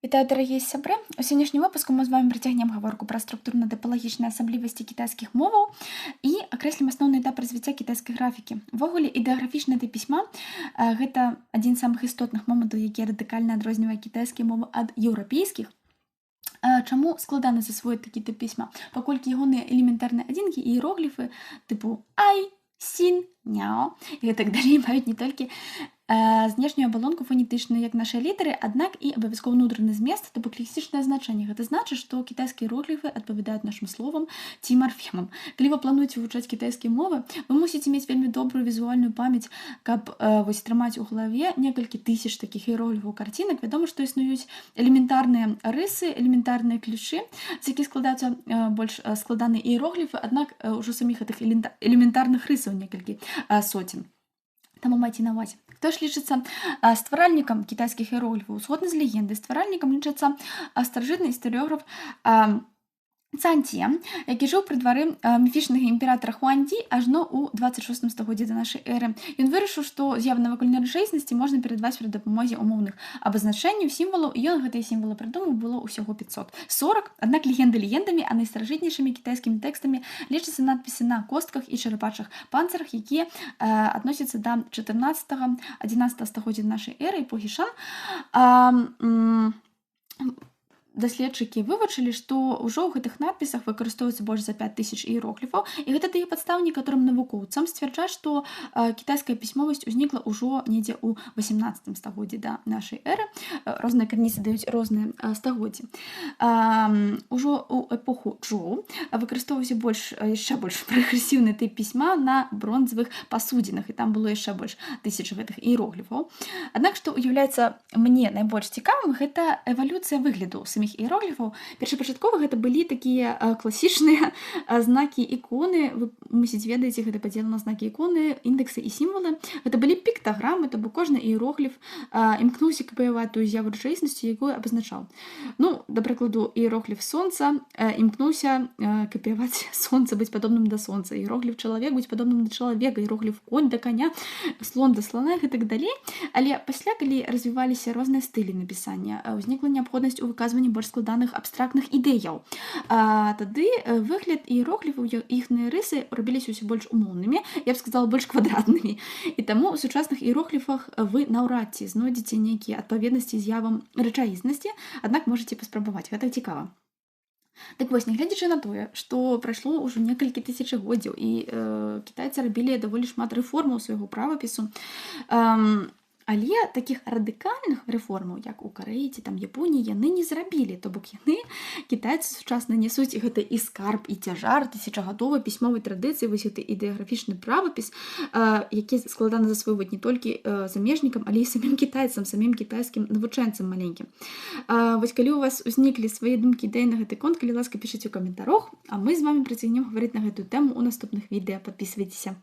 Вітаю, дорогія сябры. У сённяшнім выпуску мы з вами працягнем гаворку пра структурна-тыпалагічныя асаблівасці кітайскіх моваў і акрэслім асноўны этап развіцця кітайскай графікі. Увогуле, ідэаграфічны тып пісьма гэта адзін з самых істотных момантаў, які радыкальна адрознівае кітайскія мовы ад еўрапейскіх. Чаму складана засвоіць такі тып пісьма? Паколькі ягоныя элементарныя адзінкі і іерогліфы тыпу ай, сін, няо і гэтак далей маюць не толькі знешнюю абалонку фонетычную, як нашыя літары, аднак і абавязкова ўнутраны змест, то бок лексічнае значэнне. Гэта значыць, што кітайскія іерогліфы адпавядаюць нашым словам ці марфемам. Калі вы плануеце вывучаць кітайскія мовы, вы мусіце мець вельмі добрую візуальную памяць, каб трымаць у галаве некалькі тысяч такіх іерогліфаў карцінак. Вядома, што існуюць элементарныя рысы, элементарныя ключы, з якіх складаюцца больш складаныя іерогліфы, аднак ужо саміх гэтых элементарных рысаў некалькі соцень. Таму майце на ўвазе. Хто ж лічыцца стваральнікам кітайскіх іерогліфаў? Згодна з легендай, стваральнікам лічыцца старажытны гістарыёграф Цаньце, які жыў пры двары міфічнага імператара Хуаньді ажно ў 26 стагоддзі да нашай эры. Ён вырашыў, што з'явы навакольнай рэчаіснасці можна перадаваць пры дапамозе умоўных абазначэнняў, сімвалаў, і ён гэтыя сімвалы прыдумаў, было ўсяго 540. Аднак легенды легендамі, а найстаражытнейшымі кітайскімі тэкстамі лічацца надпісы на костках і чарапачых панцырах, якія адносяцца да 14-11 стагоддзя нашай эры, эпохі Шан. Даследчыкі вывучылі, што ўжо ў гэтых надпісах выкарыстоўваецца больш за 5000 іерогліфаў, і гэта дае падставу некаторым навукоўцам сцвярджаць, што кітайская пісьмовасць узнікла ўжо недзе ў 18 стагоддзі да нашай эры. Розныя крыніцы даюць розныя стагоддзі. Ужо ў эпоху Чжоу выкарыстоўваўся яшчэ больш прагрэсіўны тып пісьма на бронзавых пасудзінах, і там было яшчэ больш 1000 гэтых іерогліфаў. Аднак, што ўяўляецца мне найбольш цікавым, гэта эвалюцыя выгляду самих іерогліфаў. Першапачаткова гэта былі такія класічныя знакі іконы. Вы мусіць ведаеце, гэта падзелена на знакі іконы, індэксы і сімвалы. Гэта былі піктаграмы, то бок кожны іерогліф імкнуўся капіяваць тую з'яву рэчаіснасці, якую абазначаў. Ну, да прыкладу, іерогліф сонца імкнуўся капіяваць сонца, быць падобным да сонца. Іерогліф чалавек быць падобным да чалавека, іерогліф конь да каня, слон да слана і гэтак далей. Але пасля, калі развіваліся розныя стылі напісання, ўзнікла неабходнасць у выказванні больш складаных абстрактных ідэяў. Тады выгляд іерогліфаў, іхныя рысы рабіліся ўсё больш умоўнымі, я б сказала, больш квадратнымі. І таму ў сучасных іерогліфах вы наўрад ці знойдзеце нейкія адпаведнасці з'явам рэчаіснасці, аднак можаце паспрабаваць. Гэта цікава. Так вось, нягледзячы на тое, што прайшло ўжо некалькі тысячагоддзяў, і кітайцы рабілі даволі шмат рэформаў свайго правапісу, але такіх радыкальных рэформаў, як у Карэі ці там Японіі, яны не зрабілі. То бок яны, кітайцы сучасна нясуць гэта і скарб, і цяжар тысячагадовай пісьмовай традыцыі, вось гэты ідэаграфічны правапіс, які складана засвойваць не толькі замежнікам, але і самім кітайцам, самім кітайскім навучэнцам маленькім. Вось калі у вас узніклі свае думкі, ідэі на гэты конт, калі ласка, пішыце ў каментарах, а мы з вами працягнем гаварыць на гэтую тэму ў наступных відэа. Падпісвайцеся.